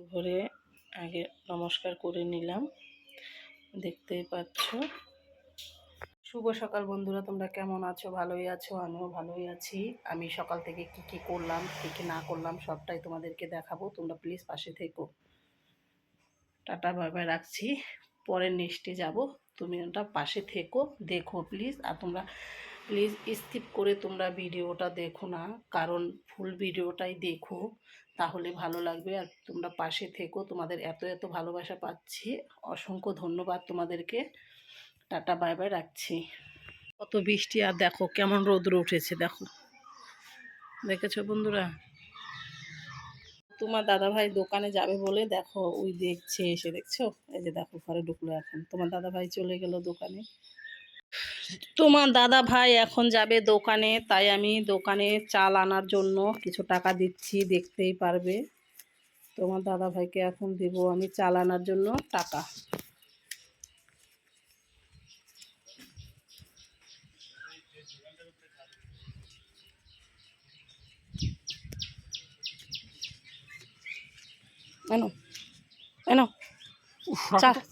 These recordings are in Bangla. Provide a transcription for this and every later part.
ভরে আগে নমস্কার করে নিলাম, দেখতেই পাচ্ছ। শুভ সকাল বন্ধুরা, তোমরা কেমন আছো? ভালোই আছো? আমিও ভালোই আছি। আমি সকাল থেকে কি করলাম, কি না করলাম সবটাই তোমাদেরকে দেখাবো। তোমরা প্লিজ পাশে থেকো। টাটা বাই বাই, রাখছি। পরের নেক্সটে যাব, তুমি ওটা পাশে থেকো, দেখো প্লিজ। আর তোমরা প্লিজ স্কিপ করে তোমরা ভিডিওটা দেখো না, কারণ ফুল ভিডিওটাই দেখো, তাহলে ভালো লাগবে। আর তোমরা পাশে থেকো, তোমাদের এত এত ভালোবাসা পাচ্ছি, অসংখ্য ধন্যবাদ তোমাদেরকে। টাটা বাই বাই, রাখছি। কত বৃষ্টি, আর দেখো কেমন রৌদ্র উঠেছে, দেখো, দেখেছো বন্ধুরা? তোমার দাদাভাই দোকানে যাবে বলে দেখো ওই দেখছে, এসে দেখছো, এই যে দেখো ঘরে ঢুকলো। এখন তোমার দাদাভাই চলে গেল দোকানে। তোমার দাদা ভাই এখন যাবে দোকানে, তাই আমি দোকানে চাল আনার জন্য কিছু টাকা দিচ্ছি, দেখতেই পারবে। তোমার দাদা ভাইকে এখন দেব আমি চাল আনার জন্য টাকা। এনো এনো,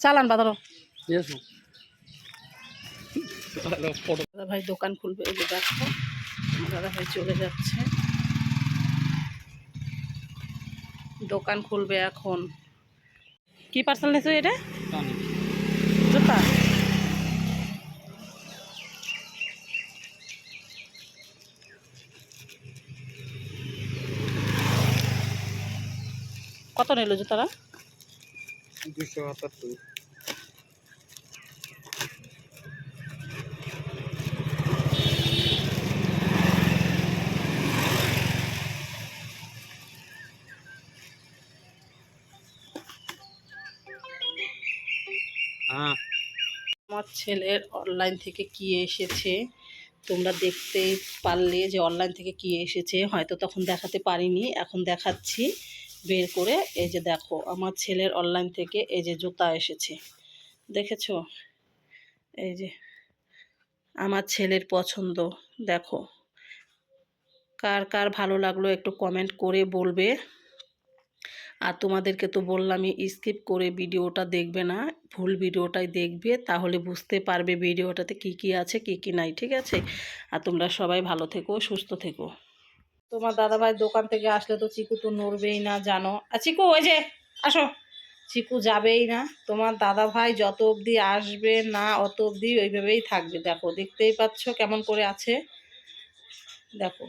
চাল আনবা, ধরো। দাদা ভাই দোকান খুলবে, এই যে দেখো দাদা ভাই চলে যাচ্ছে, দোকান খুলবে এখন। কি পার্সেল নিয়েছো এটা? জুতা। কত নিল জুতারা? 278। আমার ছেলের অনলাইন থেকে কি এসেছে তোমরা দেখতেই পারলে, যে অনলাইন থেকে কি এসেছে। হয়তো তখন দেখাতে পারিনি, এখন দেখাচ্ছি বের করে। এই যে দেখো আমার ছেলের অনলাইন থেকে এই যে জুতা এসেছে, দেখেছো? এই যে আমার ছেলের পছন্দ, দেখো। কার কার ভালো লাগলো একটু কমেন্ট করে বলবে। আর তোমাদেরকে তো বললামই স্কিপ করে ভিডিওটা দেখবে না, ফুল ভিডিওটাই দেখবে, তাহলে বুঝতে পারবে ভিডিওটাতে কি আছে কি নাই, ঠিক আছে? আর তোমরা সবাই ভালো থেকো, সুস্থ থেকো। তোমার দাদাভাই দোকান থেকে আসলে তো চিকু তো নড়বেই না, জানো। আর চিকু, ওই যে আসো। চিকু যাবেই না, তোমার দাদাভাই যত অবধি আসবে না অত অবধি ওইভাবেই থাকবে। দেখো, দেখতেই পাচ্ছ কেমন করে আছে, দেখো,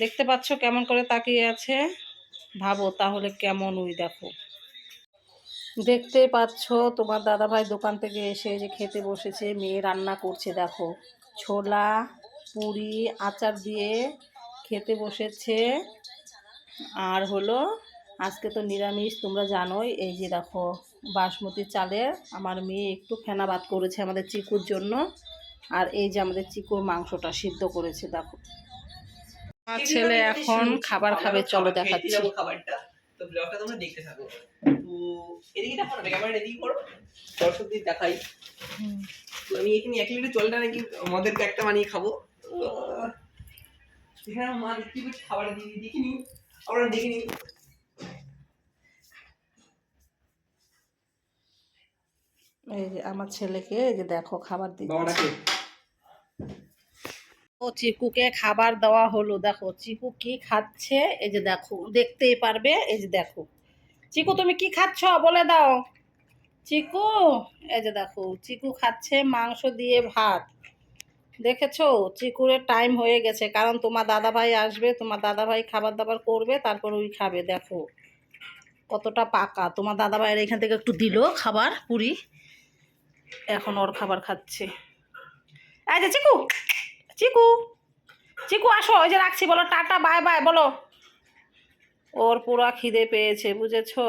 দেখতে পাচ্ছ কেমন করে তাকিয়ে আছে। ভাবো তাহলে কেমন, ওই দেখো, দেখতে পাচ্ছ। তোমার দাদাভাই দোকান থেকে এসে যে খেতে বসেছে, মেয়ে রান্না করছে, দেখো, ছোলা পুরি আচার দিয়ে খেতে বসেছে। আর হলো আজকে তো নিরামিষ, তোমরা জানোই। এই যে দেখো বাসমতি চালের আমার মেয়ে একটু ফেনা ভাত করেছে আমাদের চিকুর জন্য। আর এই যে আমাদের চিকুর মাংসটা সিদ্ধ করেছে, দেখো। আমার ছেলে এখন খাবার খাবে, চলো দেখাচ্ছি। খাবারটা তো ব্লগটা তোমরা দেখতে থাকো। তো এদিকে দেখো না, ক্যামেরা এদিকে করো, দর্শকদের দেখাই। তো আমি এখানে 1 লিটার জলটা নাকি আমাদেরকে একটা বানিয়ে খাবো। এখানে মা দেখি খাবার দিয়ে দেখিনি, আমরা দেখিনি। এই যে আমার ছেলেকে এই যে দেখো খাবার দিচ্ছে। ও চিকুকে খাবার দেওয়া হলো, দেখো চিকু কি খাচ্ছে, এই যে দেখো, দেখতেই পারবে। এই যে দেখো চিকু, তুমি কি খাচ্ছ বলে দাও। চিকু, এই যে দেখো চিকু খাচ্ছে মাংস দিয়ে ভাত, দেখেছো? চিকুরের টাইম হয়ে গেছে, কারণ তোমার দাদাভাই আসবে, তোমার দাদাভাই খাবার দাবার করবে, তারপর ওই খাবে। দেখো কতটা পাকা। তোমার দাদাভাইয়ের এখান থেকে একটু দিল খাবার পুরি, এখন ওর খাবার খাচ্ছে। এই যে চিকু, চিকু, চিকু আসো, ওই যে রাখছি, বলো টাটা বাই বাই বলো। ওর পুরা খিদে পেয়েছে, বুঝেছো?